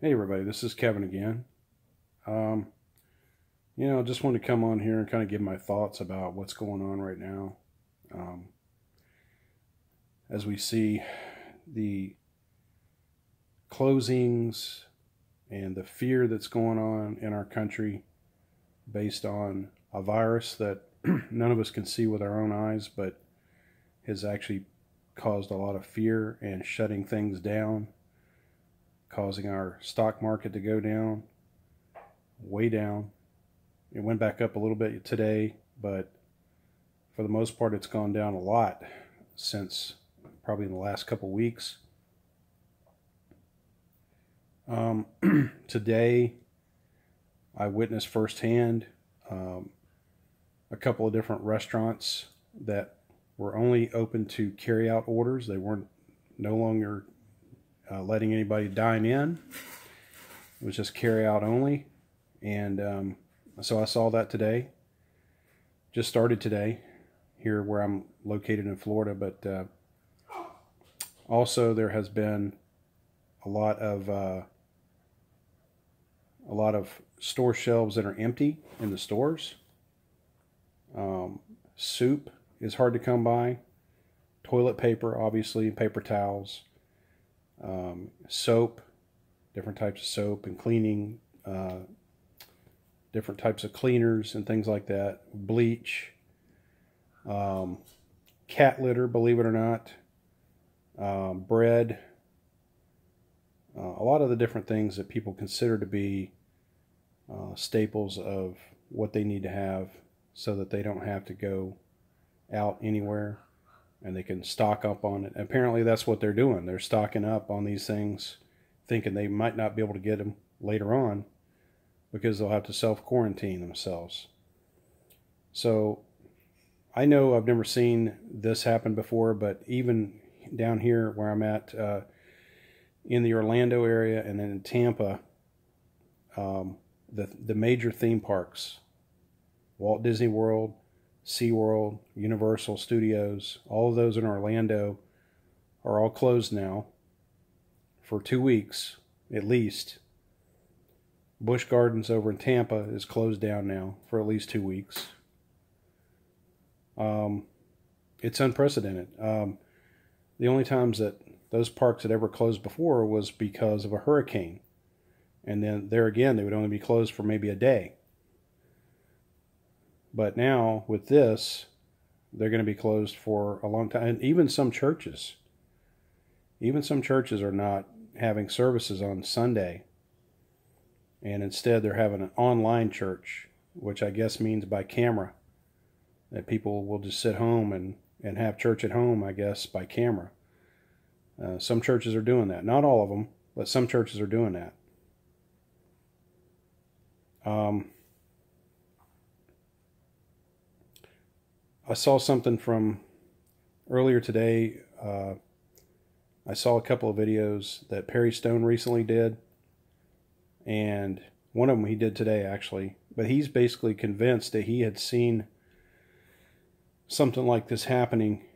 Hey everybody, this is Kevin again. Um, just want to come on here and kind of give my thoughts about what's going on right now. Um, as we see the closings and the fear that's going on in our country based on a virus that none of us can see with our own eyes, but has actually caused a lot of fear and shutting things down, causing our stock market to go down, way down. It went back up a little bit today, but for the most part, it's gone down a lot since probably in the last couple weeks. Today, I witnessed firsthand a couple of different restaurants that were only open to carry out orders. They weren't no longer letting anybody dine in. It was just carry out only. And so I saw that today. Just started today here where I'm located in Florida, but also there has been a lot of store shelves that are empty in the stores. Soup is hard to come by. Toilet paper, obviously, paper towels, soap, different types of soap and cleaning, different types of cleaners and things like that. Bleach, cat litter, believe it or not, bread, a lot of the different things that people consider to be staples of what they need to have so that they don't have to go out anywhere and they can stock up on it. Apparently that's what they're doing. They're stocking up on these things thinking they might not be able to get them later on because they'll have to self-quarantine themselves. So I know I've never seen this happen before, but even down here where I'm at in the Orlando area and then in Tampa, the major theme parks, Walt Disney World, SeaWorld, Universal Studios, all of those in Orlando are all closed now for 2 weeks at least. Busch Gardens over in Tampa is closed down now for at least 2 weeks. It's unprecedented. The only times that those parks had ever closed before was because of a hurricane. And then there again, they would only be closed for maybe a day. But now with this, they're going to be closed for a long time. And even some churches are not having services on Sunday. And instead they're having an online church, which I guess means by camera. That people will just sit home and have church at home, I guess, by camera. Some churches are doing that. Not all of them, but some churches are doing that. I saw something from earlier today. I saw a couple of videos that Perry Stone recently did. And one of them he did today, actually. But he's basically convinced that he had seen something like this happening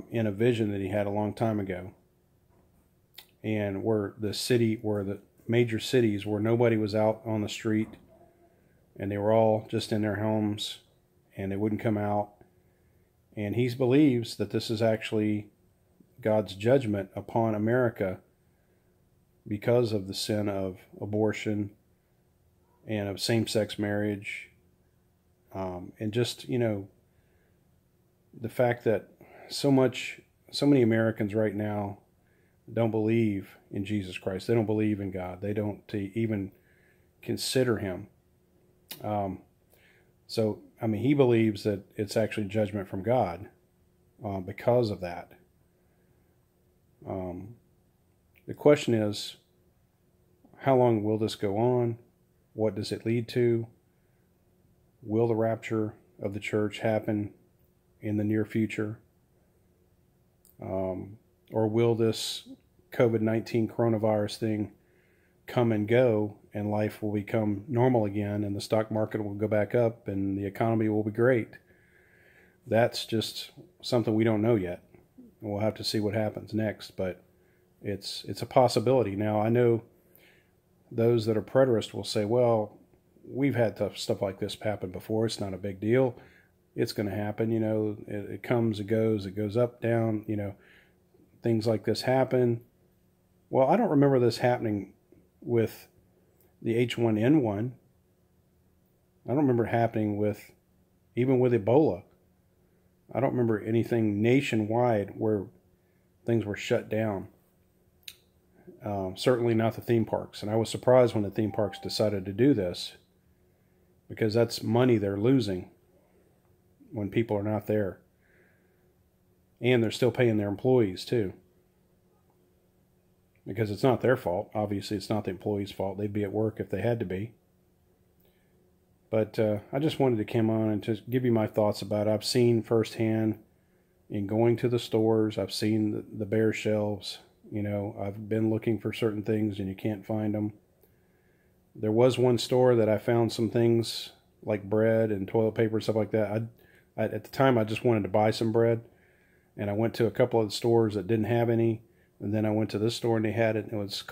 in a vision that he had a long time ago. And where the major cities where nobody was out on the street and they were all just in their homes and they wouldn't come out. And he believes that this is actually God's judgment upon America because of the sin of abortion and of same-sex marriage. And just, the fact that so many Americans right now don't believe in Jesus Christ. They don't believe in God. They don't even consider him. So, he believes that it's actually judgment from God because of that. The question is, how long will this go on? What does it lead to? Will the rapture of the church happen in the near future? Or will this COVID-19 coronavirus thing come and go and life will become normal again and the stock market will go back up and the economy will be great? That's just something we don't know yet. We'll have to see what happens next, but it's a possibility. Now, I know those that are preterists will say, well, we've had stuff like this happen before. It's not a big deal. It's going to happen. It comes, it goes up, down, things like this happen. Well, I don't remember this happening with the H1N1. I don't remember it happening even with Ebola. I don't remember anything nationwide where things were shut down. Certainly not the theme parks. And I was surprised when the theme parks decided to do this, because that's money they're losing when people are not there. And they're still paying their employees too, because it's not their fault. Obviously, it's not the employees' fault. They'd be at work if they had to be. But I just wanted to come on and just give you my thoughts about it. I've seen firsthand in going to the stores. I've seen the bare shelves. I've been looking for certain things and you can't find them. There was one store that I found some things like bread and toilet paper and stuff like that. At the time, I just wanted to buy some bread. And I went to a couple of the stores that didn't have any. And then I went to this store and they had it. It's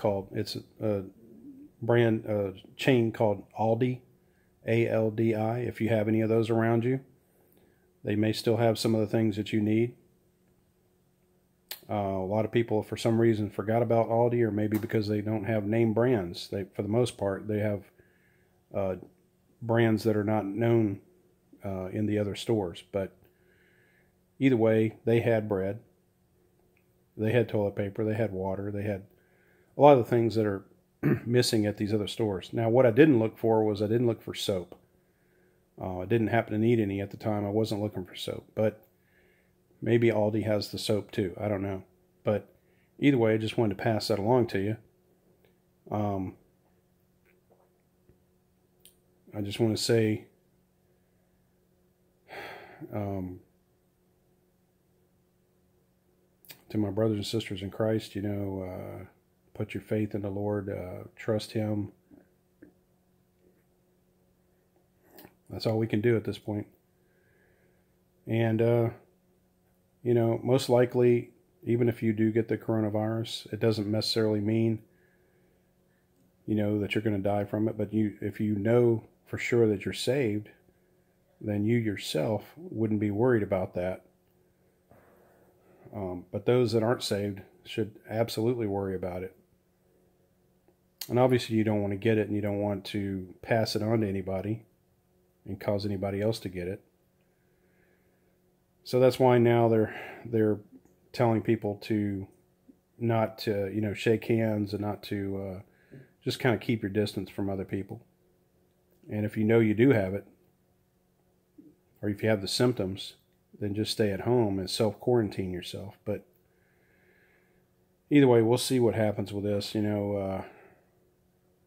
a brand chain called Aldi. ALDI. If you have any of those around you, they may still have some of the things that you need. A lot of people, for some reason, forgot about Aldi, or maybe because they don't have name brands. For the most part, they have brands that are not known in the other stores. But either way, they had bread, they had toilet paper, they had water, they had a lot of the things that are missing at these other stores. Now, what I didn't look for was soap. I didn't happen to need any at the time. I wasn't looking for soap, but maybe Aldi has the soap too. I don't know. But either way, I just wanted to pass that along to you. I just want to say, to my brothers and sisters in Christ, put your faith in the Lord, trust Him. That's all we can do at this point. And, most likely, even if you do get the coronavirus, it doesn't necessarily mean, that you're going to die from it. But if you know for sure that you're saved, then you yourself wouldn't be worried about that. But those that aren't saved should absolutely worry about it. And obviously you don't want to get it, and you don't want to pass it on to anybody and cause anybody else to get it. So that's why now they're telling people to not to, shake hands, and not to just kind of keep your distance from other people. And if you know you do have it, or if you have the symptoms, then just stay at home and self-quarantine yourself. But either way, we'll see what happens with this.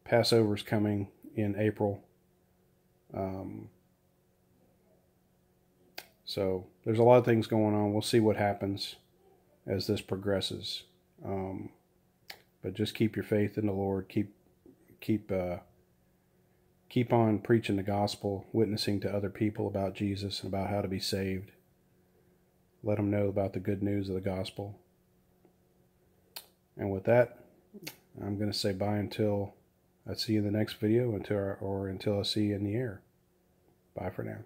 Passover's coming in April. So there's a lot of things going on. We'll see what happens as this progresses. But just keep your faith in the Lord. Keep on preaching the gospel, witnessing to other people about Jesus and about how to be saved. Let them know about the good news of the gospel. And with that, I'm going to say bye until I see you in the next video, until I see you in the air. Bye for now.